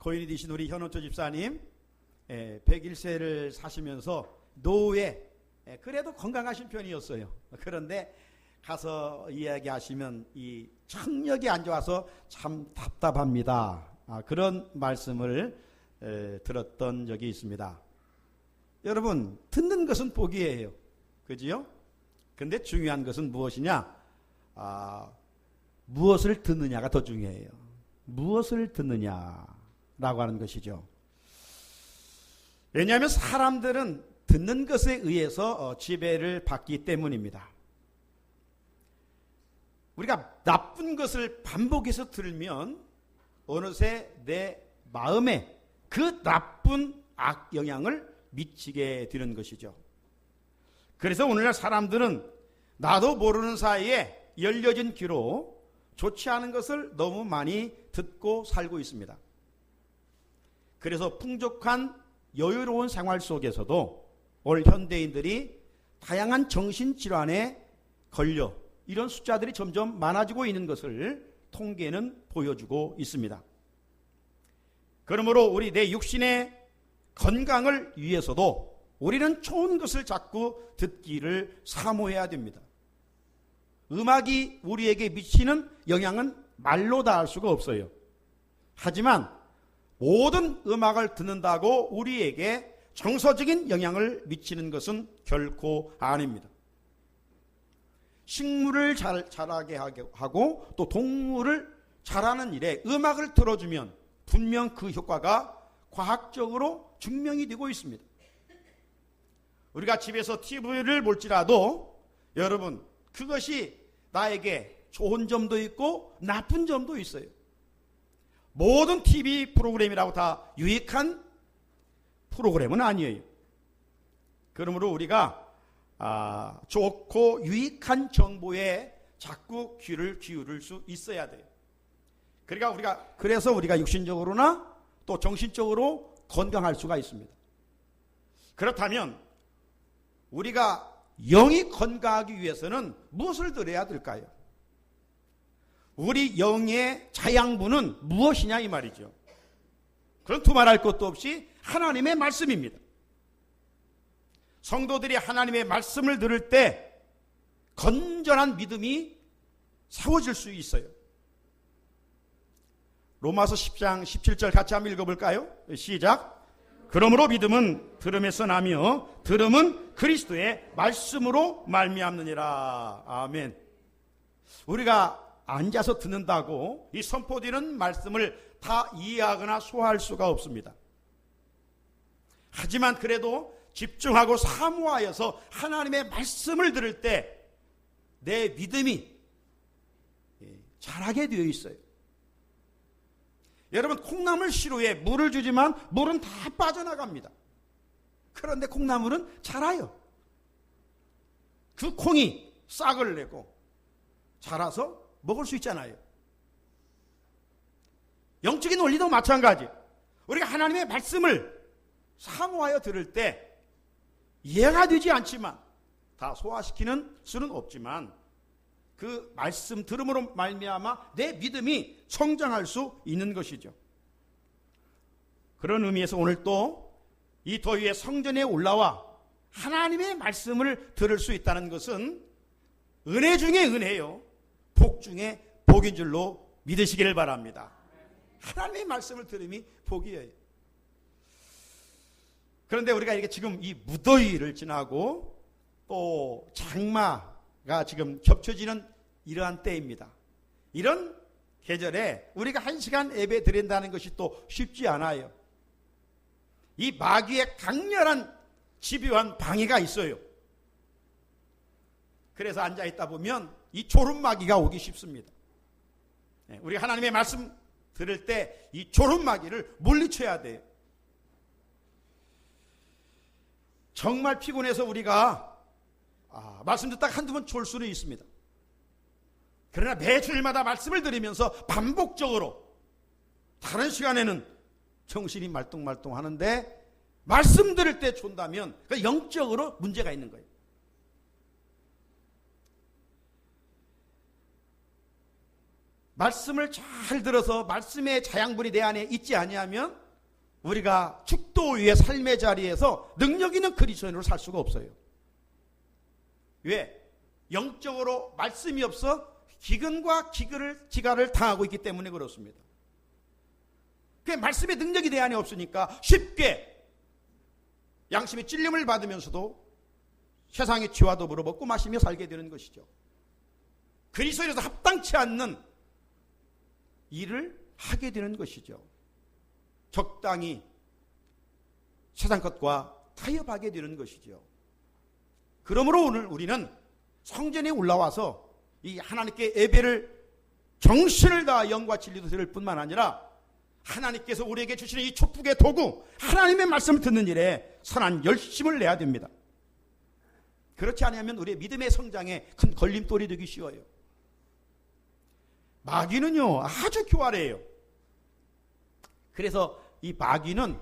고인이 되신 우리 현원초 집사님 101세를 사시면서 노후에 그래도 건강하신 편이었어요. 그런데 가서 이야기하시면 이 청력이 안 좋아서 참 답답합니다. 그런 말씀을 들었던 적이 있습니다. 여러분, 듣는 것은 복이에요. 그지요? 근데 중요한 것은 무엇이냐? 무엇을 듣느냐가 더 중요해요. 무엇을 듣느냐라고 하는 것이죠. 왜냐하면 사람들은 듣는 것에 의해서 지배를 받기 때문입니다. 우리가 나쁜 것을 반복해서 들으면 어느새 내 마음에 그 나쁜 악 영향을 미치게 되는 것이죠. 그래서 오늘날 사람들은 나도 모르는 사이에 열려진 귀로 좋지 않은 것을 너무 많이 듣고 살고 있습니다. 그래서 풍족한 여유로운 생활 속에서도 오늘 현대인들이 다양한 정신질환에 걸려 이런 숫자들이 점점 많아지고 있는 것을 통계는 보여주고 있습니다. 그러므로 우리 내 육신의 건강을 위해서도 우리는 좋은 것을 자꾸 듣기를 사모해야 됩니다. 음악이 우리에게 미치는 영향은 말로 다 할 수가 없어요. 하지만 모든 음악을 듣는다고 우리에게 정서적인 영향을 미치는 것은 결코 아닙니다. 식물을 자라게 하고 또 동물을 자라는 일에 음악을 들어주면 분명 그 효과가 과학적으로 증명이 되고 있습니다. 우리가 집에서 TV를 볼지라도 여러분, 그것이 나에게 좋은 점도 있고 나쁜 점도 있어요. 모든 TV 프로그램이라고 다 유익한 프로그램은 아니에요. 그러므로 우리가 좋고 유익한 정보에 자꾸 귀를 기울일 수 있어야 돼요. 그래서 우리가 육신적으로나 또 정신적으로 건강할 수가 있습니다. 그렇다면 우리가 영이 건강하기 위해서는 무엇을 들어야 될까요? 우리 영의 자양분은 무엇이냐 이 말이죠. 그건 두말할 것도 없이 하나님의 말씀입니다. 성도들이 하나님의 말씀을 들을 때 건전한 믿음이 세워질 수 있어요. 로마서 10장 17절 같이 한번 읽어볼까요? 시작. 그러므로 믿음은 들음에서 나며 들음은 그리스도의 말씀으로 말미암느니라. 아멘. 우리가 앉아서 듣는다고 이 선포되는 말씀을 다 이해하거나 소화할 수가 없습니다. 하지만 그래도 집중하고 사모하여서 하나님의 말씀을 들을 때 내 믿음이 자라게 되어 있어요. 여러분, 콩나물 시루에 물을 주지만 물은 다 빠져나갑니다. 그런데 콩나물은 자라요. 그 콩이 싹을 내고 자라서 먹을 수 있잖아요. 영적인 원리도 마찬가지. 우리가 하나님의 말씀을 사모하여 들을 때 이해가 되지 않지만 다 소화시키는 수는 없지만 그 말씀 들음으로 말미암아 내 믿음이 성장할 수 있는 것이죠. 그런 의미에서 오늘 또 이 더위에 성전에 올라와 하나님의 말씀을 들을 수 있다는 것은 은혜 중에 은혜요, 복 중에 복인 줄로 믿으시기를 바랍니다. 하나님의 말씀을 들음이 복이에요. 그런데 우리가 이렇게 지금 이 무더위를 지나고 또 장마가 지금 겹쳐지는 이러한 때입니다. 이런 계절에 우리가 1시간 예배 드린다는 것이 또 쉽지 않아요. 이 마귀의 강렬한 집요한 방해가 있어요. 그래서 앉아있다 보면 이 졸음마귀가 오기 쉽습니다. 우리가 하나님의 말씀 들을 때 이 졸음마귀를 물리쳐야 돼요. 정말 피곤해서 우리가 말씀 듣다가 한두 번 졸 수는 있습니다. 그러나 매주일마다 말씀을 들으면서 반복적으로 다른 시간에는 정신이 말똥말똥 하는데 말씀 들을 때 존다면 영적으로 문제가 있는 거예요. 말씀을 잘 들어서 말씀의 자양분이 내 안에 있지 아니하면 우리가 축도 위의 삶의 자리에서 능력 있는 그리스도인으로 살 수가 없어요. 왜? 영적으로 말씀이 없어 기근과 기갈을 당하고 있기 때문에 그렇습니다. 그 말씀의 능력이 내 안에 없으니까 쉽게 양심의 찔림을 받으면서도 세상의 지와 더불어 먹고 마시며 살게 되는 것이죠. 그리스도인에서 합당치 않는 일을 하게 되는 것이죠. 적당히 세상 것과 타협하게 되는 것이죠. 그러므로 오늘 우리는 성전에 올라와서 이 하나님께 예배를 정신을 다하 영과 진리로 드릴 뿐만 아니라 하나님께서 우리에게 주시는 이 축복의 도구 하나님의 말씀을 듣는 일에 선한 열심을 내야 됩니다. 그렇지 않으면 우리의 믿음의 성장에 큰 걸림돌이 되기 쉬워요. 마귀는요 아주 교활해요. 그래서 이 마귀는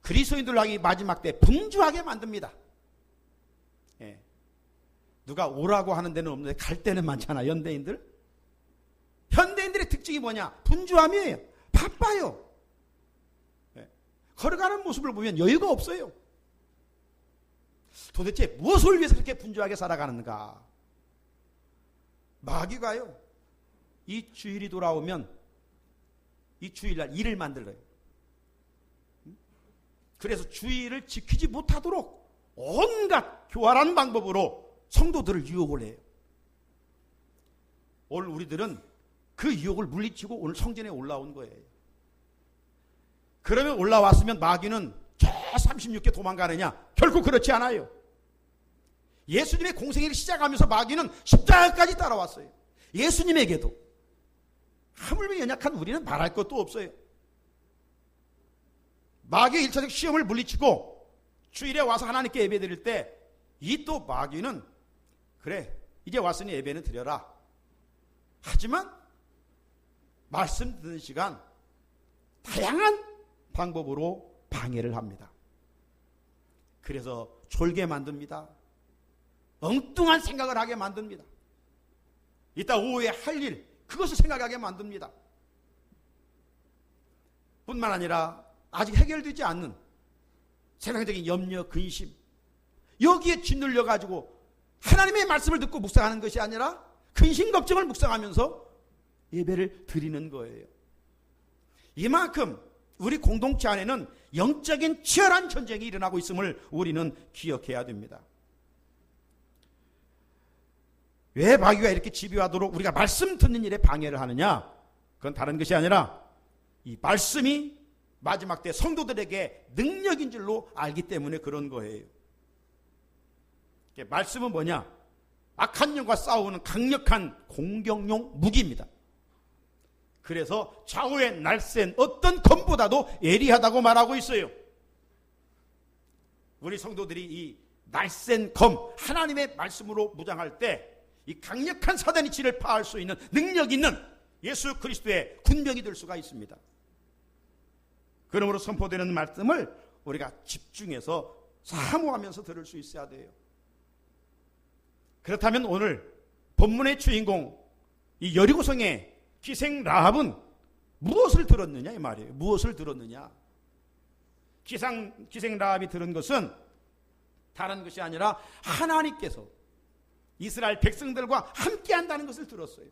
그리스도인들을 마지막 때 분주하게 만듭니다. 예. 누가 오라고 하는 데는 없는데 갈 데는 많잖아. 현대인들의 특징이 뭐냐? 분주함이에요. 바빠요. 예. 걸어가는 모습을 보면 여유가 없어요. 도대체 무엇을 위해서 그렇게 분주하게 살아가는가? 마귀가요 이 주일이 돌아오면 이 주일날 일을 만들어요. 그래서 주일을 지키지 못하도록 온갖 교활한 방법으로 성도들을 유혹을 해요. 오늘 우리들은 그 유혹을 물리치고 오늘 성전에 올라온 거예요. 그러면 올라왔으면 마귀는 저 36개 도망가느냐? 결코 그렇지 않아요. 예수님의 공생애를 시작하면서 마귀는 십자가까지 따라왔어요. 예수님에게도. 하물며 연약한 우리는 말할 것도 없어요. 마귀의 1차적 시험을 물리치고 주일에 와서 하나님께 예배 드릴 때 이 또 마귀는 그래 이제 왔으니 예배는 드려라. 하지만 말씀 듣는 시간 다양한 방법으로 방해를 합니다. 그래서 졸게 만듭니다. 엉뚱한 생각을 하게 만듭니다. 이따 오후에 할 일 그것을 생각하게 만듭니다. 뿐만 아니라 아직 해결되지 않는 세상적인 염려, 근심 여기에 짓눌려 가지고 하나님의 말씀을 듣고 묵상하는 것이 아니라 근심, 걱정을 묵상하면서 예배를 드리는 거예요. 이만큼 우리 공동체 안에는 영적인 치열한 전쟁이 일어나고 있음을 우리는 기억해야 됩니다. 왜 마귀가 이렇게 집요하도록 우리가 말씀 듣는 일에 방해를 하느냐? 그건 다른 것이 아니라 이 말씀이 마지막 때 성도들에게 능력인 줄로 알기 때문에 그런 거예요. 말씀은 뭐냐? 악한 영과 싸우는 강력한 공격용 무기입니다. 그래서 좌우에 날쌘 어떤 검보다도 예리하다고 말하고 있어요. 우리 성도들이 이 날쌘 검 하나님의 말씀으로 무장할 때 이 강력한 사단의 질을 파할 수 있는 능력 있는 예수 그리스도의 군병이 될 수가 있습니다. 그러므로 선포되는 말씀을 우리가 집중해서 사모하면서 들을 수 있어야 돼요. 그렇다면 오늘 본문의 주인공 이 여리고성의 기생 라합은 무엇을 들었느냐 이 말이에요. 무엇을 들었느냐? 기생 라합이 들은 것은 다른 것이 아니라 하나님께서 이스라엘 백성들과 함께 한다는 것을 들었어요.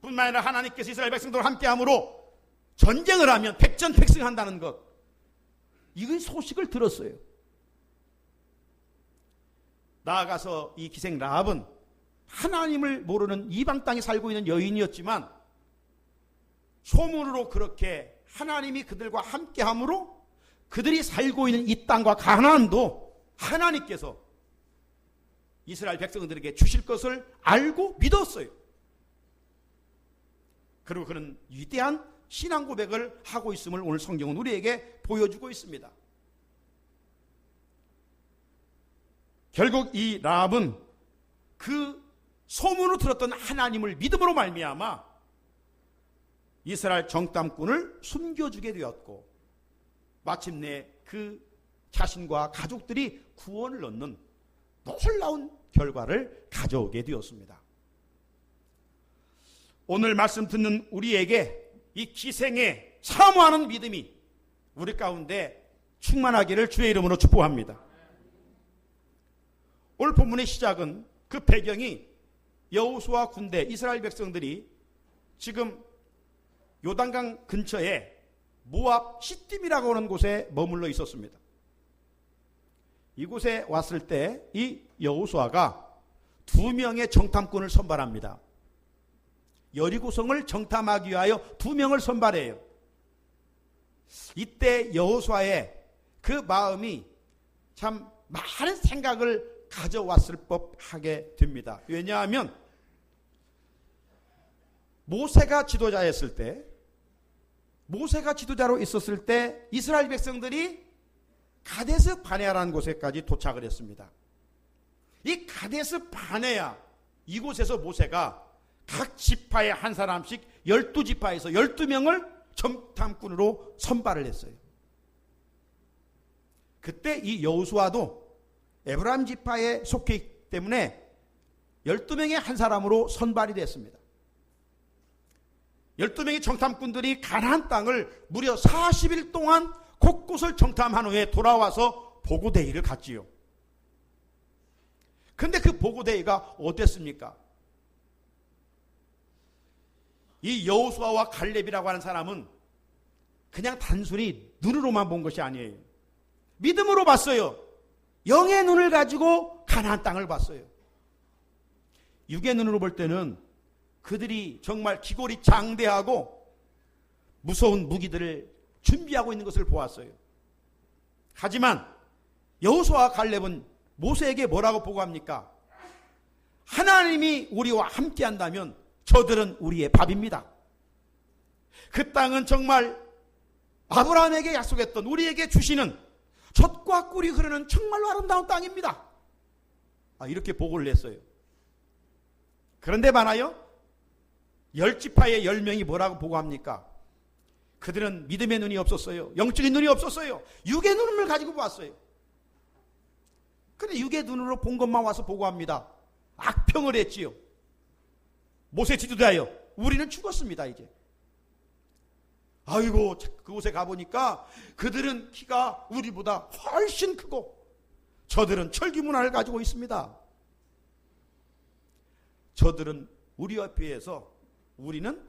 뿐만 아니라 하나님께서 이스라엘 백성들과 함께 함으로 전쟁을 하면 백전백승한다는 것, 이건 소식을 들었어요. 나아가서 이 기생 라합은 하나님을 모르는 이방 땅에 살고 있는 여인이었지만 소문으로 그렇게 하나님이 그들과 함께 함으로 그들이 살고 있는 이 땅과 가나안도 하나님께서 이스라엘 백성들에게 주실 것을 알고 믿었어요. 그리고 그는 위대한 신앙 고백을 하고 있음을 오늘 성경은 우리에게 보여주고 있습니다. 결국 이 라합은 그 소문으로 들었던 하나님을 믿음으로 말미암아 이스라엘 정탐꾼을 숨겨주게 되었고 마침내 그 자신과 가족들이 구원을 얻는 놀라운 결과를 가져오게 되었습니다. 오늘 말씀 듣는 우리에게 이 기생에 사모하는 믿음이 우리 가운데 충만하기를 주의 이름으로 축복합니다. 오늘 본문의 시작은 그 배경이 여호수아 군대, 이스라엘 백성들이 지금 요단강 근처에 모압 시딤이라고 하는 곳에 머물러 있었습니다. 이곳에 왔을 때 이 여호수아가 2명의 정탐꾼을 선발합니다. 여리고성을 정탐하기 위하여 2명을 선발해요. 이때 여호수아의 그 마음이 참 많은 생각을 가져왔을 법하게 됩니다. 왜냐하면 모세가 지도자였을 때, 모세가 지도자로 있었을 때 이스라엘 백성들이 가데스 바네아라는 곳에까지 도착을 했습니다. 이 가데스 바네아 이곳에서 모세가 각 지파에 한 사람씩 12지파에서 12명을 정탐꾼으로 선발을 했어요. 그때 이 여호수아도 에브라임 지파에 속해 있기 때문에 12명의 한 사람으로 선발이 됐습니다. 12명의 정탐꾼들이 가나안 땅을 무려 40일 동안 곳곳을 정탐한 후에 돌아와서 보고대회를 갖지요. 그런데 그 보고대회가 어땠습니까? 이 여호수아와 갈렙이라고 하는 사람은 그냥 단순히 눈으로만 본 것이 아니에요. 믿음으로 봤어요. 영의 눈을 가지고 가나안 땅을 봤어요. 육의 눈으로 볼 때는 그들이 정말 기골이 장대하고 무서운 무기들을 준비하고 있는 것을 보았어요. 하지만 여호수아와 갈렙은 모세에게 뭐라고 보고합니까? 하나님이 우리와 함께 한다면 저들은 우리의 밥입니다. 그 땅은 정말 아브라함에게 약속했던, 우리에게 주시는 젖과 꿀이 흐르는 정말로 아름다운 땅입니다. 이렇게 보고를 했어요. 그런데 많아요. 10지파의 10명이 뭐라고 보고합니까? 그들은 믿음의 눈이 없었어요. 영적인 눈이 없었어요. 육의 눈을 가지고 봤어요. 그런데 육의 눈으로 본 것만 와서 보고합니다. 악평을 했지요. 모세 지도자여, 우리는 죽었습니다. 이제 아이고, 그곳에 가보니까 그들은 키가 우리보다 훨씬 크고 저들은 철기문화를 가지고 있습니다. 저들은 우리와 비해서 우리는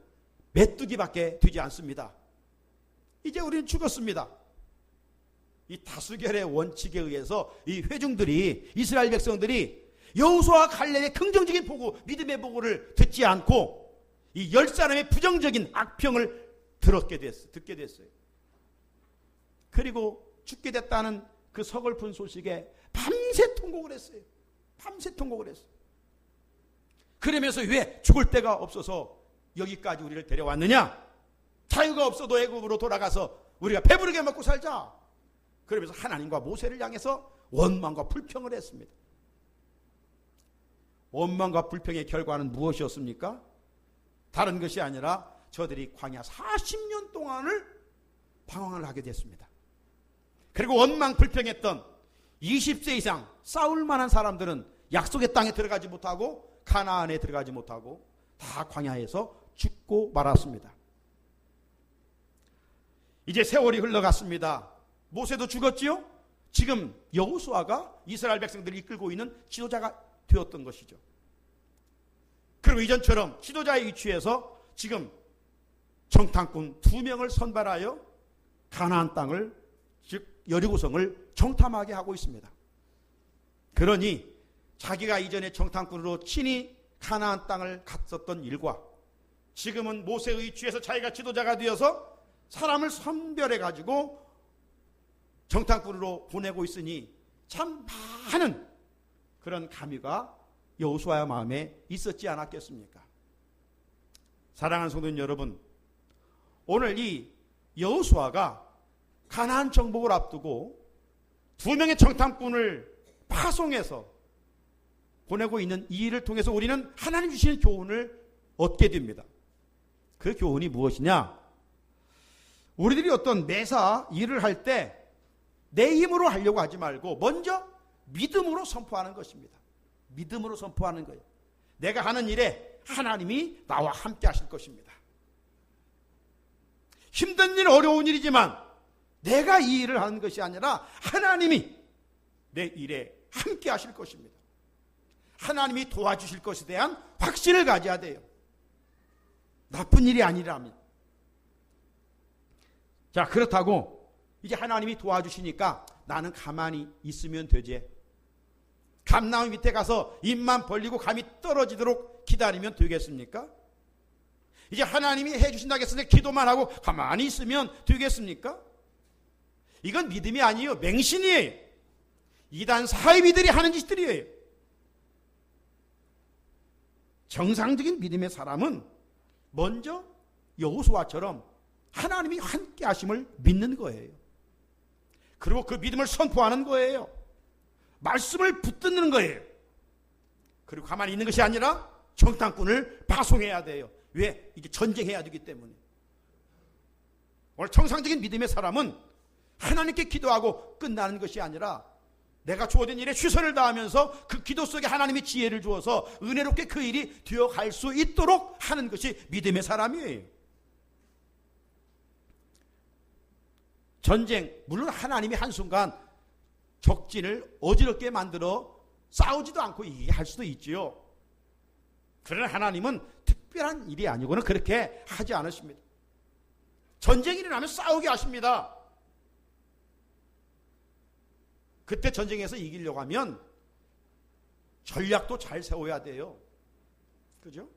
메뚜기밖에 되지 않습니다. 이제 우리는 죽었습니다. 이 다수결의 원칙에 의해서 이 회중들이, 이스라엘 백성들이 여호수아와 갈렙의 긍정적인 보고, 믿음의 보고를 듣지 않고 이 10사람의 부정적인 악평을 듣게 됐어요. 그리고 죽게 됐다는 그 서글픈 소식에 밤새 통곡을 했어요. 밤새 통곡을 했어요. 그러면서 왜 죽을 데가 없어서 여기까지 우리를 데려왔느냐? 자유가 없어도 애굽으로 돌아가서 우리가 배부르게 먹고 살자. 그러면서 하나님과 모세를 향해서 원망과 불평을 했습니다. 원망과 불평의 결과는 무엇이었습니까? 다른 것이 아니라 저들이 광야 40년 동안을 방황을 하게 됐습니다. 그리고 원망 불평했던 20세 이상 싸울 만한 사람들은 약속의 땅에 들어가지 못하고 가나안에 들어가지 못하고 다 광야에서 죽고 말았습니다. 이제 세월이 흘러갔습니다. 모세도 죽었지요? 지금 여호수아가 이스라엘 백성들을 이끌고 있는 지도자가 되었던 것이죠. 그리고 이전처럼 지도자의 위치에서 지금 정탐꾼 2명을 선발하여 가나안 땅을, 즉 여리고성을 정탐하게 하고 있습니다. 그러니 자기가 이전에 정탐꾼으로 친히 가나안 땅을 갔었던 일과 지금은 모세의 위치에서 자기가 지도자가 되어서 사람을 선별해 가지고 정탐꾼으로 보내고 있으니 참 많은 그런 감위가 여호수아의 마음에 있었지 않았겠습니까? 사랑하는 성도님 여러분, 오늘 이 여호수아가 가나안 정복을 앞두고 2명의 정탐꾼을 파송해서 보내고 있는 이 일을 통해서 우리는 하나님 주시는 교훈을 얻게 됩니다. 그 교훈이 무엇이냐? 우리들이 어떤 매사 일을 할 때 내 힘으로 하려고 하지 말고 먼저 믿음으로 선포하는 것입니다. 믿음으로 선포하는 거예요. 내가 하는 일에 하나님이 나와 함께 하실 것입니다. 힘든 일, 어려운 일이지만 내가 이 일을 하는 것이 아니라 하나님이 내 일에 함께 하실 것입니다. 하나님이 도와주실 것에 대한 확신을 가져야 돼요. 나쁜 일이 아니라면. 자, 그렇다고 이제 하나님이 도와주시니까 나는 가만히 있으면 되지. 감나무 밑에 가서 입만 벌리고 감이 떨어지도록 기다리면 되겠습니까? 이제 하나님이 해주신다고 했으니 기도만 하고 가만히 있으면 되겠습니까? 이건 믿음이 아니에요. 맹신이에요. 이단 사이비들이 하는 짓들이에요. 정상적인 믿음의 사람은 먼저 여호수아처럼 하나님이 함께 하심을 믿는 거예요. 그리고 그 믿음을 선포하는 거예요. 말씀을 붙드는 거예요. 그리고 가만히 있는 것이 아니라 정탐꾼을 파송해야 돼요. 왜? 이게 전쟁해야 되기 때문에. 오늘 정상적인 믿음의 사람은 하나님께 기도하고 끝나는 것이 아니라 내가 주어진 일에 최선을 다하면서 그 기도 속에 하나님이 지혜를 주어서 은혜롭게 그 일이 되어갈 수 있도록 하는 것이 믿음의 사람이에요. 전쟁, 물론 하나님이 한순간 적진을 어지럽게 만들어 싸우지도 않고 이해할 수도 있지요. 그러나 하나님은 특별한 일이 아니고는 그렇게 하지 않으십니다. 전쟁이 일어나면 싸우게 하십니다. 그때 전쟁에서 이기려고 하면 전략도 잘 세워야 돼요. 그죠?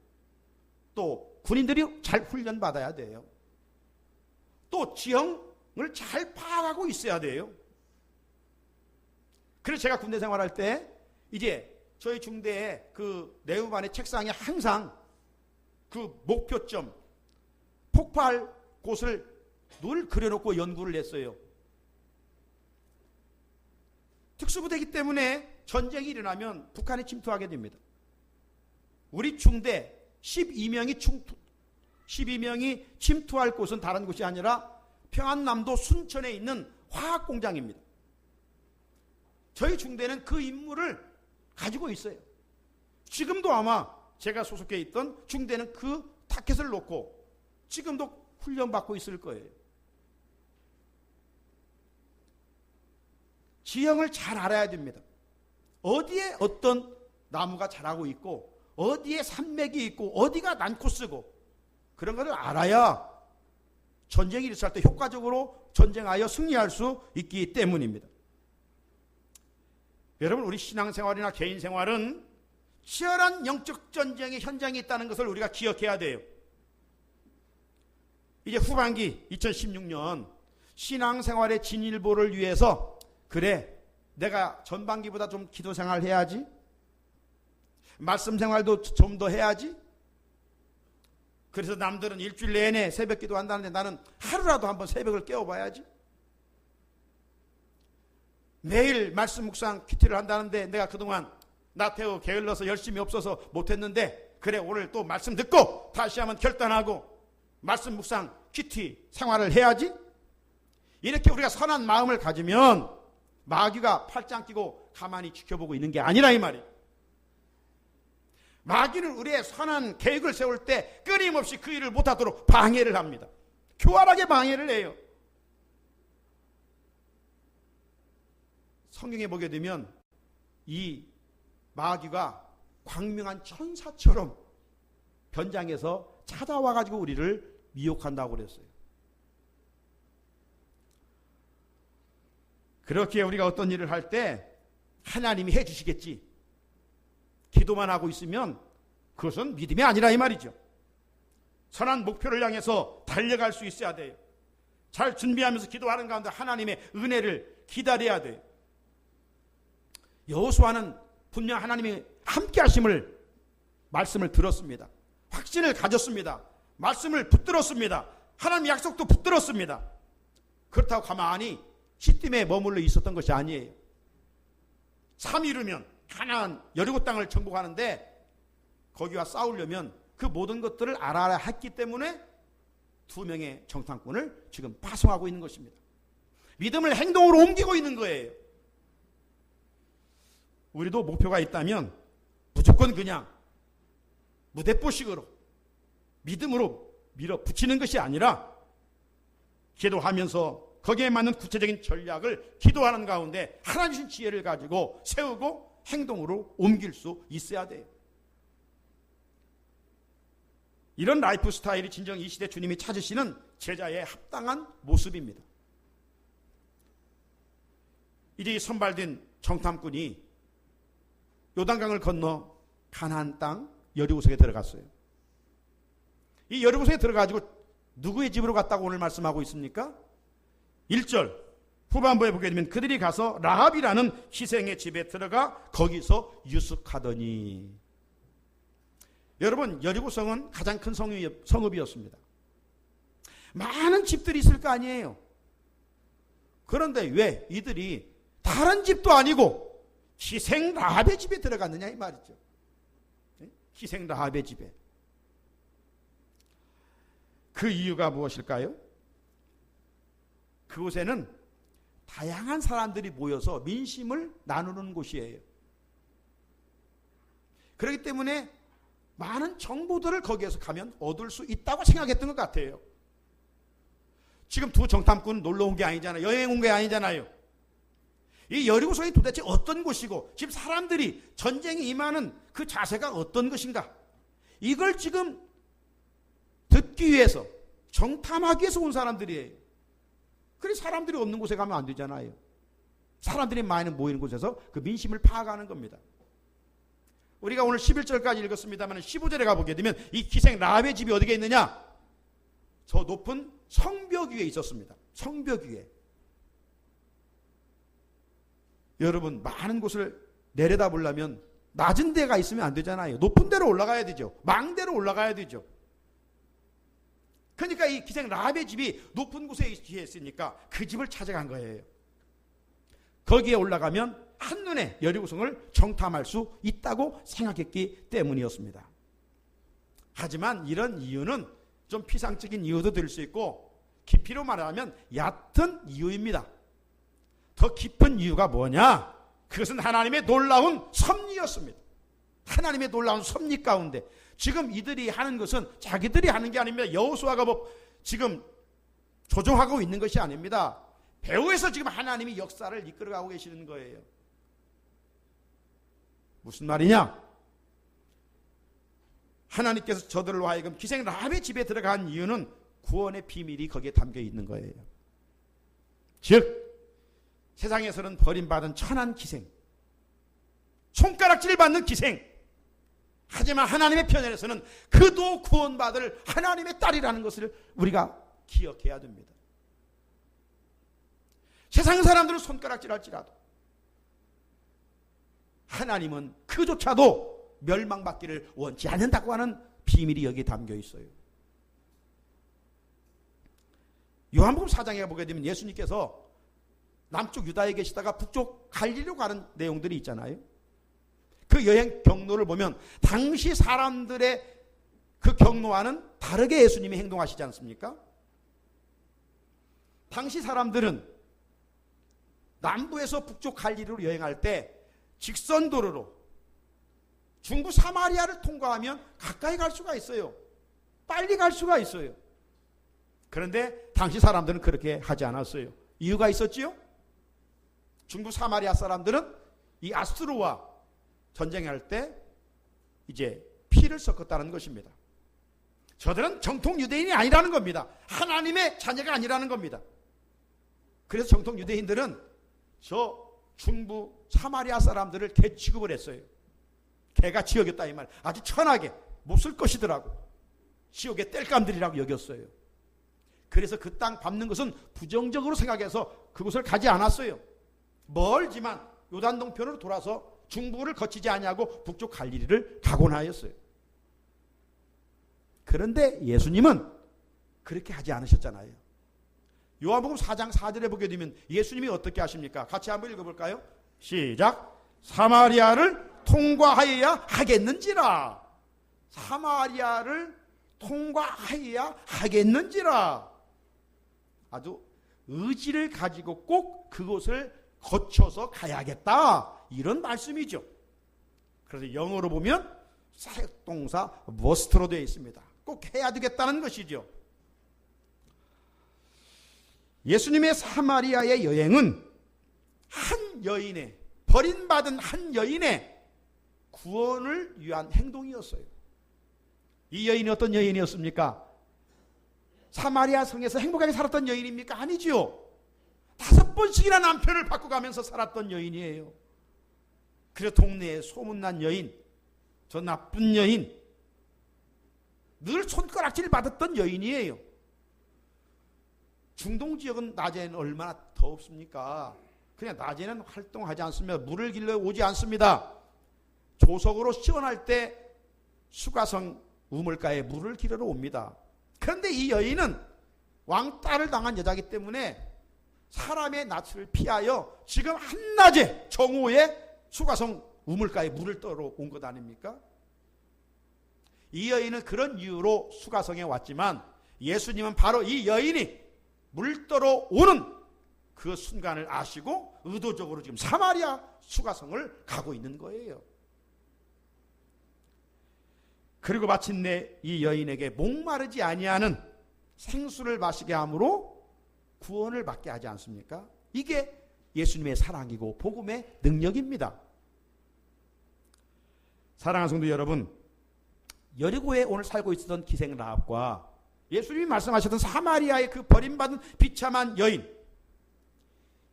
또 군인들이 잘 훈련받아야 돼요. 또 지형을 잘 파악하고 있어야 돼요. 그래서 제가 군대 생활할 때 이제 저희 중대에 그 내후반의 책상에 항상 그 목표점, 폭발 곳을 늘 그려놓고 연구를 했어요. 특수부대이기 때문에 전쟁이 일어나면 북한이 침투하게 됩니다. 우리 중대 12명이 침투할 곳은 다른 곳이 아니라 평안남도 순천에 있는 화학공장입니다. 저희 중대는 그 임무를 가지고 있어요. 지금도 아마 제가 소속해 있던 중대는 그 타켓을 놓고 지금도 훈련받고 있을 거예요. 지형을 잘 알아야 됩니다. 어디에 어떤 나무가 자라고 있고 어디에 산맥이 있고 어디가 난코스고 그런 것을 알아야 전쟁이 일어날 때 효과적으로 전쟁하여 승리할 수 있기 때문입니다. 여러분, 우리 신앙생활이나 개인생활은 치열한 영적 전쟁의 현장에 있다는 것을 우리가 기억해야 돼요. 이제 후반기 2016년 신앙생활의 진일보를 위해서 그래, 내가 전반기보다 좀 기도생활 해야지, 말씀생활도 좀 더 해야지. 그래서 남들은 일주일 내내 새벽 기도한다는데 나는 하루라도 한번 새벽을 깨워봐야지. 매일 말씀 묵상 큐티를 한다는데 내가 그동안 나태우 게을러서 열심히 없어서 못했는데 그래, 오늘 또 말씀 듣고 다시 한번 결단하고 말씀 묵상 큐티 생활을 해야지. 이렇게 우리가 선한 마음을 가지면 마귀가 팔짱 끼고 가만히 지켜보고 있는 게 아니라 이 말이에요. 마귀는 우리의 선한 계획을 세울 때 끊임없이 그 일을 못하도록 방해를 합니다. 교활하게 방해를 해요. 성경에 보게 되면 이 마귀가 광명한 천사처럼 변장해서 찾아와가지고 우리를 미혹한다고 그랬어요. 그렇게 우리가 어떤 일을 할 때 하나님이 해주시겠지, 기도만 하고 있으면 그것은 믿음이 아니라 이 말이죠. 선한 목표를 향해서 달려갈 수 있어야 돼요. 잘 준비하면서 기도하는 가운데 하나님의 은혜를 기다려야 돼요. 여호수아는 분명 하나님이 함께 하심을 말씀을 들었습니다. 확신을 가졌습니다. 말씀을 붙들었습니다. 하나님 약속도 붙들었습니다. 그렇다고 가만히 시딤에 머물러 있었던 것이 아니에요. 3일이면 가나안 여리고 땅을 정복하는데 거기와 싸우려면 그 모든 것들을 알아야 했기 때문에 2명의 정탐꾼을 지금 파송하고 있는 것입니다. 믿음을 행동으로 옮기고 있는 거예요. 우리도 목표가 있다면 무조건 무대뽀식으로 믿음으로 밀어붙이는 것이 아니라 기도하면서 거기에 맞는 구체적인 전략을 기도하는 가운데 하나님 주신 지혜를 가지고 세우고 행동으로 옮길 수 있어야 돼요. 이런 라이프 스타일이 진정 이 시대 주님이 찾으시는 제자의 합당한 모습입니다. 이제 이 선발된 정탐꾼이 요단강을 건너 가나안 땅 여리고성에 들어갔어요. 이 여리고성에 들어가지고 누구의 집으로 갔다고 오늘 말씀하고 있습니까? 1절 후반부에 보게 되면 그들이 가서 라합이라는 희생의 집에 들어가 거기서 유숙하더니. 여러분, 여리고성은 가장 큰 성읍이었습니다. 많은 집들이 있을 거 아니에요. 그런데 왜 이들이 다른 집도 아니고 희생 라합의 집에 들어갔느냐 이 말이죠. 희생 라합의 집에. 그 이유가 무엇일까요? 그곳에는 다양한 사람들이 모여서 민심을 나누는 곳이에요. 그렇기 때문에 많은 정보들을 거기에서 가면 얻을 수 있다고 생각했던 것 같아요. 지금 두 정탐꾼 놀러 온 게 아니잖아요. 여행 온 게 아니잖아요. 이 여리고성이 도대체 어떤 곳이고 지금 사람들이 전쟁이 임하는 그 자세가 어떤 것인가, 이걸 지금 듣기 위해서, 정탐하기 위해서 온 사람들이에요. 그래서 사람들이 없는 곳에 가면 안 되잖아요. 사람들이 많이 모이는 곳에서 그 민심을 파악하는 겁니다. 우리가 오늘 11절까지 읽었습니다만 15절에 가보게 되면 이 기생 라합의 집이 어디에 있느냐? 저 높은 성벽 위에 있었습니다. 성벽 위에. 여러분, 많은 곳을 내려다보려면 낮은 데가 있으면 안 되잖아요. 높은 데로 올라가야 되죠. 망대로 올라가야 되죠. 그러니까 이 기생 라합의 집이 높은 곳에 있으니까 그 집을 찾아간 거예요. 거기에 올라가면 한눈에 여리고성을 정탐할 수 있다고 생각했기 때문이었습니다. 하지만 이런 이유는 좀 피상적인 이유도 될 수 있고 깊이로 말하면 얕은 이유입니다. 더 깊은 이유가 뭐냐? 그것은 하나님의 놀라운 섭리였습니다. 하나님의 놀라운 섭리 가운데 지금 이들이 하는 것은 자기들이 하는 게 아닙니다. 여호수아가 지금 조종하고 있는 것이 아닙니다. 배후에서 지금 하나님이 역사를 이끌어가고 계시는 거예요. 무슨 말이냐? 하나님께서 저들로 하여금 기생 라합의 집에 들어간 이유는 구원의 비밀이 거기에 담겨 있는 거예요. 즉 세상에서는 버림받은 천한 기생, 손가락질 받는 기생, 하지만 하나님의 편에서는 그도 구원받을 하나님의 딸이라는 것을 우리가 기억해야 됩니다. 세상 사람들은 손가락질할지라도 하나님은 그조차도 멸망받기를 원치 않는다고 하는 비밀이 여기에 담겨 있어요. 요한복음 4장에 보게 되면 예수님께서 남쪽 유다에 계시다가 북쪽 갈릴리로 가는 내용들이 있잖아요. 그 여행 경로를 보면 당시 사람들의 그 경로와는 다르게 예수님이 행동하시지 않습니까? 당시 사람들은 남부에서 북쪽 갈릴리로 여행할 때 직선도로로 중부 사마리아를 통과하면 가까이 갈 수가 있어요. 빨리 갈 수가 있어요. 그런데 당시 사람들은 그렇게 하지 않았어요. 이유가 있었지요? 중부 사마리아 사람들은 이 아수르와 전쟁할 때 이제 피를 섞었다는 것입니다. 저들은 정통 유대인이 아니라는 겁니다. 하나님의 자녀가 아니라는 겁니다. 그래서 정통 유대인들은 저 중부 사마리아 사람들을 개 취급을 했어요. 개가 지옥이었다 이 말. 아주 천하게 못 쓸 것이더라고. 지옥의 땔감들이라고 여겼어요. 그래서 그 땅 밟는 것은 부정적으로 생각해서 그곳을 가지 않았어요. 멀지만 요단동편으로 돌아서 중부를 거치지 아니하고 북쪽 갈릴리를 가곤 하였어요. 그런데 예수님은 그렇게 하지 않으셨잖아요. 요한복음 4장 4절에 보게 되면 예수님이 어떻게 하십니까? 같이 한번 읽어볼까요? 시작. 사마리아를 통과하여야 하겠는지라. 사마리아를 통과하여야 하겠는지라. 아주 의지를 가지고 꼭 그곳을 거쳐서 가야겠다, 이런 말씀이죠. 그래서 영어로 보면 사역동사 must로 되어 있습니다. 꼭 해야 되겠다는 것이죠. 예수님의 사마리아의 여행은 한 여인의, 버림받은 한 여인의 구원을 위한 행동이었어요. 이 여인이 어떤 여인이었습니까? 사마리아 성에서 행복하게 살았던 여인입니까? 아니지요. 5번씩이나 남편을 바꿔가면서 살았던 여인이에요. 그래서 동네에 소문난 여인, 저 나쁜 여인, 늘 손가락질 받았던 여인이에요. 중동 지역은 낮에는 얼마나 덥습니까? 그냥 낮에는 활동하지 않습니다. 물을 길러 오지 않습니다. 조석으로 시원할 때 수가성 우물가에 물을 길러 옵니다. 그런데 이 여인은 왕따를 당한 여자이기 때문에 사람의 낯을 피하여 지금 한낮에 정오에 수가성 우물가에 물을 떠러 온 것 아닙니까? 이 여인은 그런 이유로 수가성에 왔지만 예수님은 바로 이 여인이 물 떠러 오는 그 순간을 아시고 의도적으로 지금 사마리아 수가성을 가고 있는 거예요. 그리고 마침내 이 여인에게 목마르지 아니하는 생수를 마시게 함으로 구원을 받게 하지 않습니까? 이게 예수님의 사랑이고 복음의 능력입니다. 사랑하는 성도 여러분, 여리고에 오늘 살고 있었던 기생 라합과 예수님이 말씀하셨던 사마리아의 그 버림받은 비참한 여인,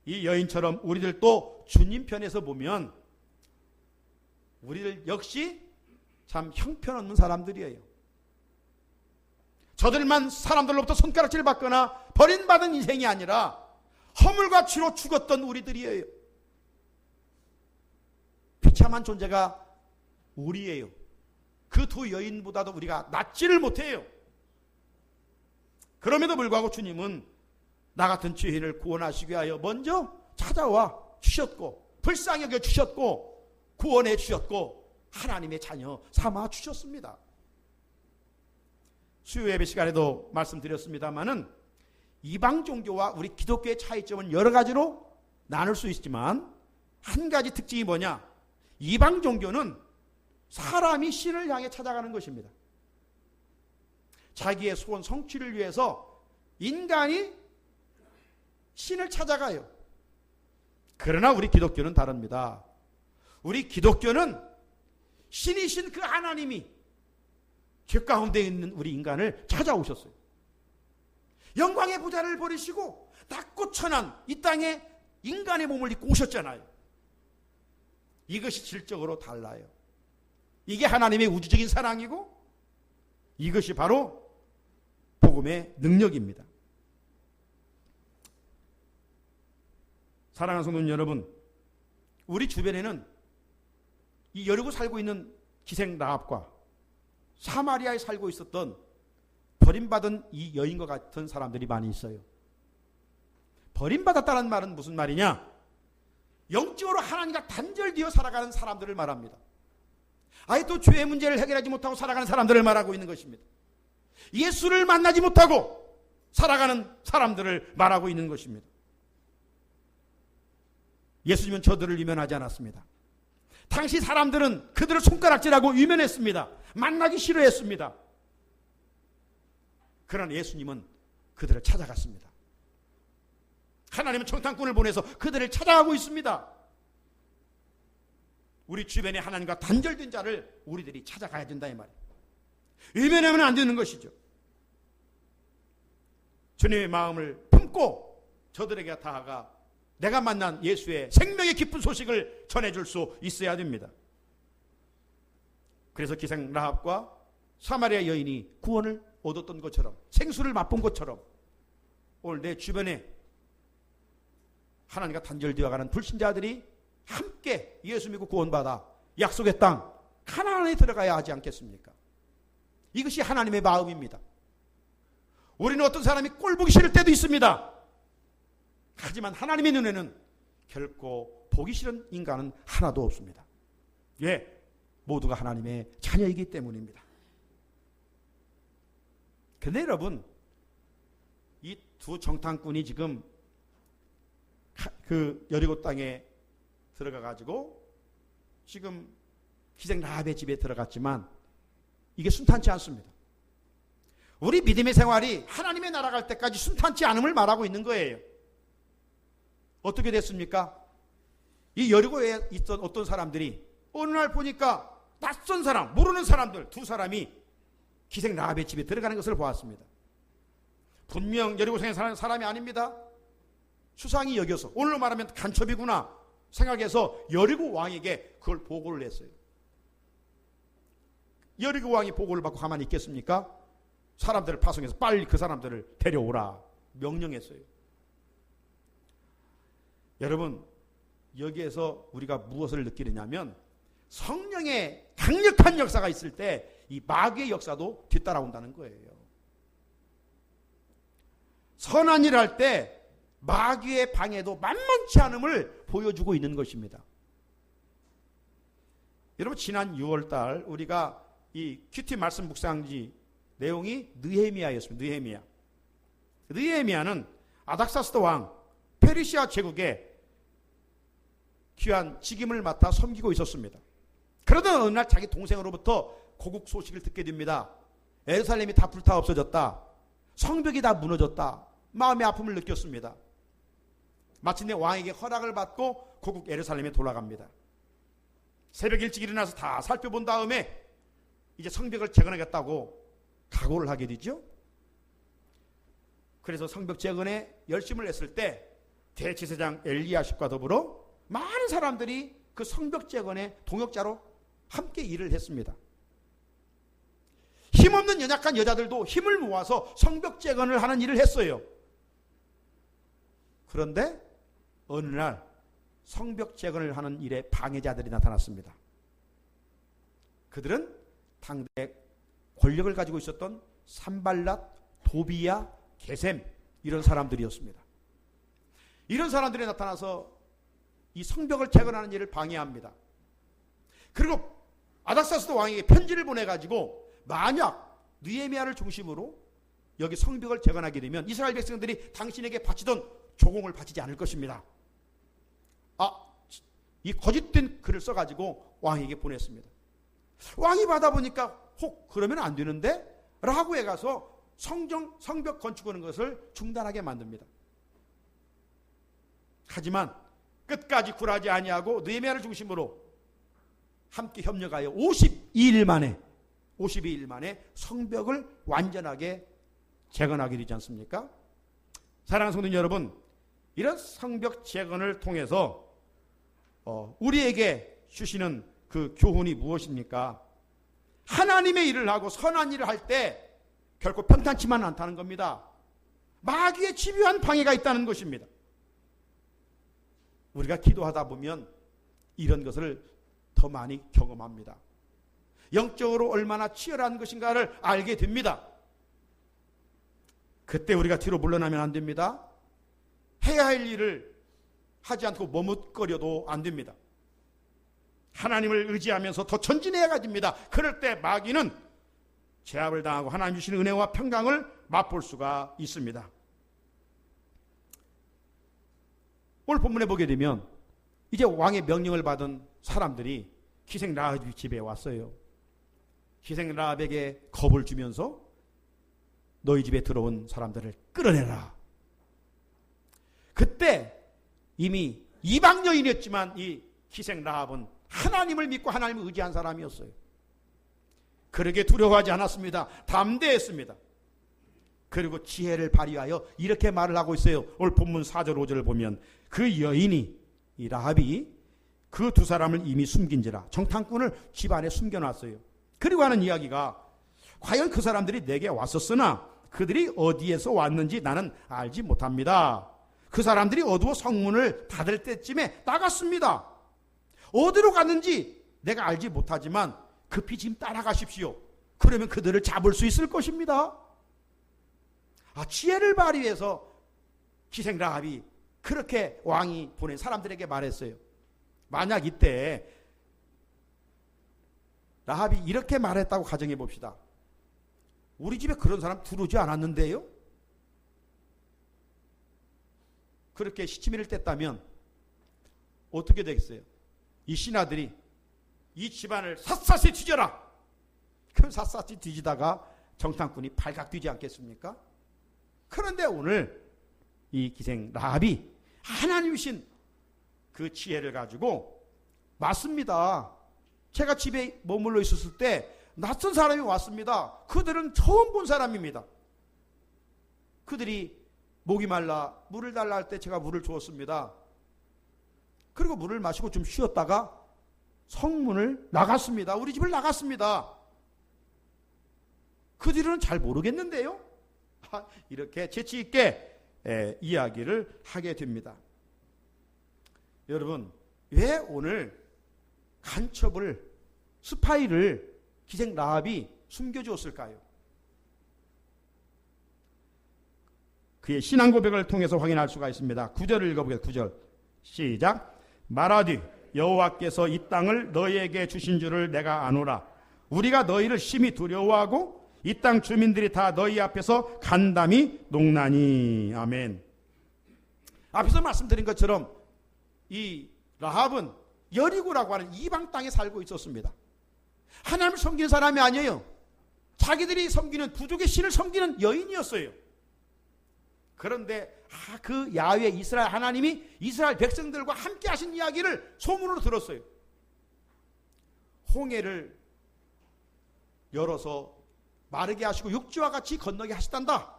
이 여인처럼 우리들도 주님 편에서 보면 우리들 역시 참 형편없는 사람들이에요. 저들만 사람들로부터 손가락질 받거나 버림받은 인생이 아니라 허물과 죄로 죽었던 우리들이에요. 비참한 존재가 우리예요. 그 두 여인보다도 우리가 낫지를 못해요. 그럼에도 불구하고 주님은 나 같은 죄인을 구원하시기 위하여 먼저 찾아와 주셨고 불쌍히 여겨 주셨고 구원해 주셨고 하나님의 자녀 삼아 주셨습니다. 수요 예배 시간에도 말씀드렸습니다마는 이방 종교와 우리 기독교의 차이점은 여러 가지로 나눌 수 있지만 한 가지 특징이 뭐냐? 이방 종교는 사람이 신을 향해 찾아가는 것입니다. 자기의 소원 성취를 위해서 인간이 신을 찾아가요. 그러나 우리 기독교는 다릅니다. 우리 기독교는 신이신 그 하나님이 죄 가운데 있는 우리 인간을 찾아오셨어요. 영광의 보좌를 버리시고 낮고 천한 이 땅에 인간의 몸을 입고 오셨잖아요. 이것이 질적으로 달라요. 이게 하나님의 우주적인 사랑이고 이것이 바로 복음의 능력입니다. 사랑하는 성도 여러분, 우리 주변에는 이 여리고 살고 있는 기생 라합과 사마리아에 살고 있었던 버림받은 이 여인과 같은 사람들이 많이 있어요. 버림받았다는 말은 무슨 말이냐? 영적으로 하나님과 단절되어 살아가는 사람들을 말합니다. 아예 또 죄의 문제를 해결하지 못하고 살아가는 사람들을 말하고 있는 것입니다. 예수를 만나지 못하고 살아가는 사람들을 말하고 있는 것입니다. 예수님은 저들을 유면하지 않았습니다. 당시 사람들은 그들을 손가락질하고 유면했습니다. 만나기 싫어했습니다. 그러나 예수님은 그들을 찾아갔습니다. 하나님은 청탄꾼을 보내서 그들을 찾아가고 있습니다. 우리 주변에 하나님과 단절된 자를 우리들이 찾아가야 된다 이 말이에요. 외면하면 안 되는 것이죠. 주님의 마음을 품고 저들에게 다가가 내가 만난 예수의 생명의 기쁜 소식을 전해줄 수 있어야 됩니다. 그래서 기생 라합과 사마리아 여인이 구원을 얻었던 것처럼 생수를 맛본 것처럼 오늘 내 주변에 하나님과 단절되어가는 불신자들이 함께 예수 믿고 구원받아 약속의 땅 가나안에 들어가야 하지 않겠습니까? 이것이 하나님의 마음입니다. 우리는 어떤 사람이 꼴보기 싫을 때도 있습니다. 하지만 하나님의 눈에는 결코 보기 싫은 인간은 하나도 없습니다. 예, 모두가 하나님의 자녀이기 때문입니다. 그런데 여러분, 이 두 정탐꾼이 지금 그 여리고 땅에 들어가 가지고 지금 기생 라합의 집에 들어갔지만 이게 순탄치 않습니다. 우리 믿음의 생활이 하나님의 나라 갈 때까지 순탄치 않음을 말하고 있는 거예요. 어떻게 됐습니까? 이 여리고에 있던 어떤 사람들이 어느 날 보니까 낯선 사람, 모르는 사람들 두 사람이 기생 라합의 집에 들어가는 것을 보았습니다. 분명 여리고성에 사는 사람이 아닙니다. 수상히 여겨서, 오늘로 말하면 간첩이구나 생각해서 여리고 왕에게 그걸 보고를 했어요. 여리고 왕이 보고를 받고 가만히 있겠습니까? 사람들을 파송해서 빨리 그 사람들을 데려오라 명령했어요. 여러분, 여기에서 우리가 무엇을 느끼느냐면 성령의 강력한 역사가 있을 때 이 마귀의 역사도 뒤따라온다는 거예요. 선한 일을 할 때 마귀의 방해도 만만치 않음을 보여주고 있는 것입니다. 여러분, 지난 6월달 우리가 이 큐티 말씀 묵상지 내용이 느헤미야였습니다. 느헤미야는 아닥사스다 왕 페르시아 제국의 귀한 직임을 맡아 섬기고 있었습니다. 그러던 어느 날 자기 동생으로부터 고국 소식을 듣게 됩니다. 예루살렘이 다 불타 없어졌다. 성벽이 다 무너졌다. 마음의 아픔을 느꼈습니다. 마침내 왕에게 허락을 받고 고국 예루살렘에 돌아갑니다. 새벽 일찍 일어나서 다 살펴본 다음에 이제 성벽을 재건하겠다고 각오를 하게 되죠. 그래서 성벽 재건에 열심을 했을 때 대제사장 엘리야십과 더불어 많은 사람들이 그 성벽 재건에 동역자로 함께 일을 했습니다. 힘없는 연약한 여자들도 힘을 모아서 성벽 재건을 하는 일을 했어요. 그런데 어느 날 성벽 재건을 하는 일에 방해자들이 나타났습니다. 그들은 당대 권력을 가지고 있었던 산발랏, 도비야, 게셈 이런 사람들이었습니다. 이런 사람들이 나타나서 이 성벽을 재건하는 일을 방해합니다. 그리고 아닥사스다 왕에게 편지를 보내가지고 만약 느헤미야를 중심으로 여기 성벽을 재건하게 되면 이스라엘 백성들이 당신에게 바치던 조공을 바치지 않을 것입니다. 이 거짓된 글을 써가지고 왕에게 보냈습니다. 왕이 받아보니까 혹 그러면 안 되는데? 라고 해가서 성벽 건축하는 것을 중단하게 만듭니다. 하지만 끝까지 굴하지 아니하고 느헤미야를 중심으로 함께 협력하여 52일 만에 성벽을 완전하게 재건하게 되지 않습니까? 사랑하는 성도 여러분, 이런 성벽 재건을 통해서 우리에게 주시는 그 교훈이 무엇입니까? 하나님의 일을 하고 선한 일을 할 때 결코 평탄치만 않다는 겁니다. 마귀의 집요한 방해가 있다는 것입니다. 우리가 기도하다 보면 이런 것을 더 많이 경험합니다. 영적으로 얼마나 치열한 것인가를 알게 됩니다. 그때 우리가 뒤로 물러나면 안 됩니다. 해야 할 일을 하지 않고 머뭇거려도 안 됩니다. 하나님을 의지하면서 더 전진해야 됩니다. 그럴 때 마귀는 제압을 당하고 하나님 주시는 은혜와 평강을 맛볼 수가 있습니다. 오늘 본문에 보게 되면 이제 왕의 명령을 받은 사람들이 기생 라합 집에 왔어요. 기생 라합에게 겁을 주면서 너희 집에 들어온 사람들을 끌어내라. 그때 이미 이방 여인이었지만 이 기생 라합은 하나님을 믿고 하나님을 의지한 사람이었어요. 그러게 두려워하지 않았습니다. 담대했습니다. 그리고 지혜를 발휘하여 이렇게 말을 하고 있어요. 오늘 본문 4절 5절을 보면 그 여인이 이 라합이 그 두 사람을 이미 숨긴지라 정탐꾼을 집안에 숨겨놨어요. 그리고 하는 이야기가 과연 그 사람들이 내게 왔었으나 그들이 어디에서 왔는지 나는 알지 못합니다. 그 사람들이 어두워 성문을 닫을 때쯤에 나갔습니다. 어디로 갔는지 내가 알지 못하지만 급히 지금 따라가십시오. 그러면 그들을 잡을 수 있을 것입니다. 지혜를 발휘해서 기생 라합이 그렇게 왕이 보낸 사람들에게 말했어요. 만약 이때 라합이 이렇게 말했다고 가정해 봅시다. 우리 집에 그런 사람 들어오지 않았는데요? 그렇게 시치미를 뗐다면 어떻게 되겠어요? 이 신하들이 이 집안을 샅샅이 뒤져라. 그 샅샅이 뒤지다가 정탐꾼이 발각 뛰지 않겠습니까? 그런데 오늘 이 기생 라합이 하나님이신 그 지혜를 가지고, 맞습니다, 제가 집에 머물러 있었을 때 낯선 사람이 왔습니다. 그들은 처음 본 사람입니다. 그들이 목이 말라 물을 달라 할 때 제가 물을 주었습니다. 그리고 물을 마시고 좀 쉬었다가 성문을 나갔습니다. 우리 집을 나갔습니다. 그 뒤로는 잘 모르겠는데요. 이렇게 재치 있게 이야기를 하게 됩니다. 여러분, 왜 오늘 간첩을, 스파이를 기생 라합이 숨겨주었을까요? 그의 신앙 고백을 통해서 확인할 수가 있습니다. 9절을 읽어보겠습니다. 9절 시작. 말하되 여호와께서 이 땅을 너희에게 주신 줄을 내가 아노라. 우리가 너희를 심히 두려워하고 이 땅 주민들이 다 너희 앞에서 간담이 녹나니. 아멘. 앞에서 말씀드린 것처럼 이 라합은 여리고라고 하는 이방 땅에 살고 있었습니다. 하나님을 섬기는 사람이 아니에요. 자기들이 섬기는 부족의 신을 섬기는 여인이었어요. 그런데 그 야훼 이스라엘 하나님이 이스라엘 백성들과 함께 하신 이야기를 소문으로 들었어요. 홍해를 열어서 마르게 하시고 육지와 같이 건너게 하시단다.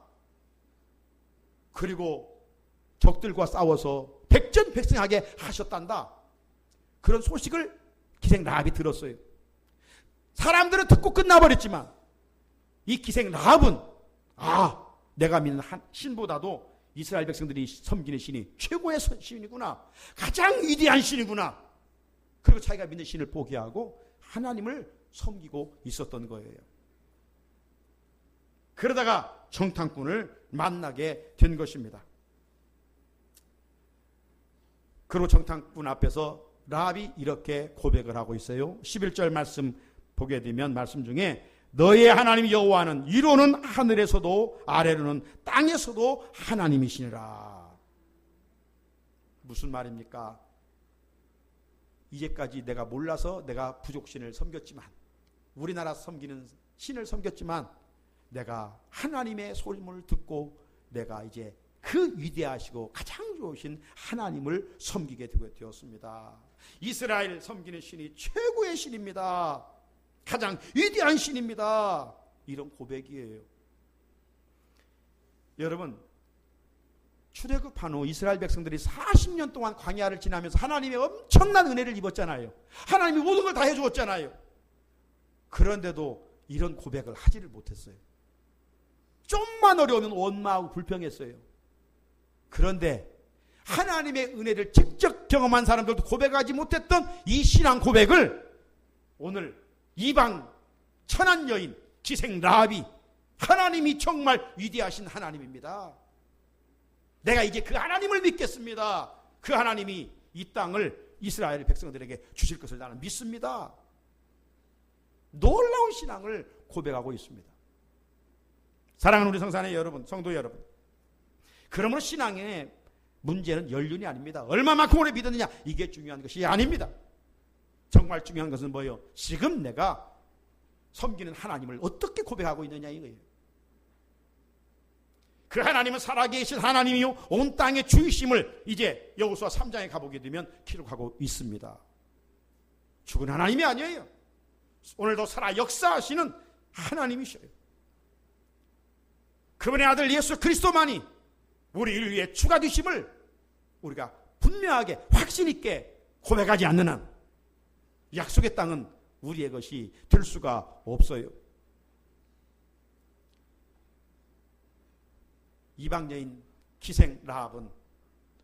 그리고 적들과 싸워서 백전백승하게 하셨단다. 그런 소식을 기생 라합이 들었어요. 사람들은 듣고 끝나버렸지만 이 기생 라합은 내가 믿는 신보다도 이스라엘 백성들이 섬기는 신이 최고의 신이구나, 가장 위대한 신이구나. 그리고 자기가 믿는 신을 포기하고 하나님을 섬기고 있었던 거예요. 그러다가 정탐꾼을 만나게 된 것입니다. 그리고 정탐꾼 앞에서 라합이 이렇게 고백을 하고 있어요. 11절 말씀 보게 되면 말씀 중에 너의 하나님 여호와는 위로는 하늘에서도 아래로는 땅에서도 하나님이시니라. 무슨 말입니까? 이제까지 내가 몰라서 내가 부족신을 섬겼지만, 우리나라 섬기는 신을 섬겼지만, 내가 하나님의 소리를 듣고 내가 이제 그 위대하시고 가장 좋으신 하나님을 섬기게 되었습니다. 이스라엘 섬기는 신이 최고의 신입니다. 가장 위대한 신입니다. 이런 고백이에요. 여러분, 출애굽한 후 이스라엘 백성들이 40년 동안 광야를 지나면서 하나님의 엄청난 은혜를 입었잖아요. 하나님이 모든 걸 다 해주었잖아요. 그런데도 이런 고백을 하지를 못했어요. 좀만 어려우면 원망하고 불평했어요. 그런데 하나님의 은혜를 직접 경험한 사람들도 고백하지 못했던 이 신앙 고백을 오늘 이방 천한 여인 기생 라합이, 하나님이 정말 위대하신 하나님입니다, 내가 이제 그 하나님을 믿겠습니다, 그 하나님이 이 땅을 이스라엘 백성들에게 주실 것을 나는 믿습니다, 놀라운 신앙을 고백하고 있습니다. 사랑하는 우리 성산의 여러분, 성도 여러분, 그러므로 신앙의 문제는 연륜이 아닙니다. 얼마만큼 오래 믿었느냐, 이게 중요한 것이 아닙니다. 정말 중요한 것은 뭐예요? 지금 내가 섬기는 하나님을 어떻게 고백하고 있느냐 이거예요. 그 하나님은 살아계신 하나님이요 온 땅의 주이심을 이제 여호수아 3장에 가보게 되면 기록하고 있습니다. 죽은 하나님이 아니에요. 오늘도 살아 역사하시는 하나님이셔요. 그분의 아들 예수 그리스도만이 우리를 위해 주가 되심을 우리가 분명하게 확신 있게 고백하지 않는 한 약속의 땅은 우리의 것이 될 수가 없어요. 이방 여인 기생 라합은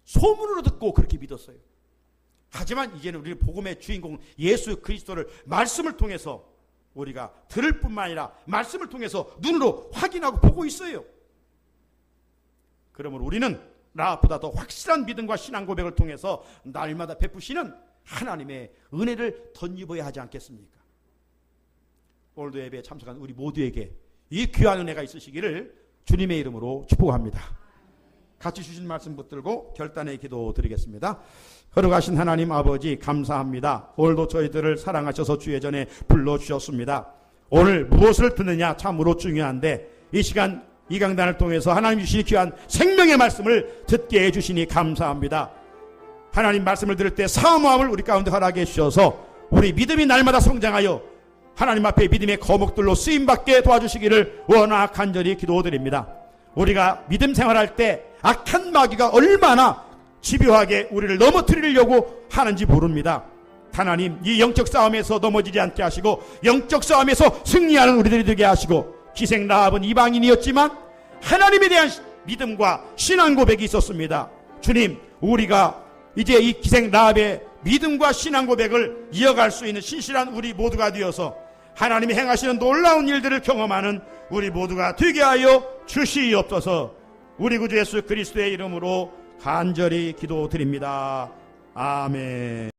소문으로 듣고 그렇게 믿었어요. 하지만 이제는 우리 복음의 주인공 예수 그리스도를 말씀을 통해서 우리가 들을 뿐만 아니라 말씀을 통해서 눈으로 확인하고 보고 있어요. 그러므로 우리는 라합보다 더 확실한 믿음과 신앙 고백을 통해서 날마다 베푸시는 하나님의 은혜를 덧입어야 하지 않겠습니까? 오늘도 예배에 참석한 우리 모두에게 이 귀한 은혜가 있으시기를 주님의 이름으로 축복합니다. 같이 주신 말씀 붙들고 결단의 기도 드리겠습니다. 걸어가신 하나님 아버지 감사합니다. 오늘도 저희들을 사랑하셔서 주의 전에 불러주셨습니다. 오늘 무엇을 듣느냐 참으로 중요한데 이 시간 이 강단을 통해서 하나님 주시니 귀한 생명의 말씀을 듣게 해주시니 감사합니다. 하나님 말씀을 들을 때 사모함을 우리 가운데 허락해 주셔서 우리 믿음이 날마다 성장하여 하나님 앞에 믿음의 거목들로 쓰임받게 도와주시기를 원하 간절히 기도드립니다. 우리가 믿음 생활할 때 악한 마귀가 얼마나 집요하게 우리를 넘어뜨리려고 하는지 모릅니다. 하나님 이 영적 싸움에서 넘어지지 않게 하시고 영적 싸움에서 승리하는 우리들이 되게 하시고 기생 라합은 이방인이었지만 하나님에 대한 믿음과 신앙 고백이 있었습니다. 주님 우리가 이제 이 기생 라합의 믿음과 신앙 고백을 이어갈 수 있는 신실한 우리 모두가 되어서 하나님이 행하시는 놀라운 일들을 경험하는 우리 모두가 되게 하여 주시옵소서. 우리 구주 예수 그리스도의 이름으로 간절히 기도드립니다. 아멘.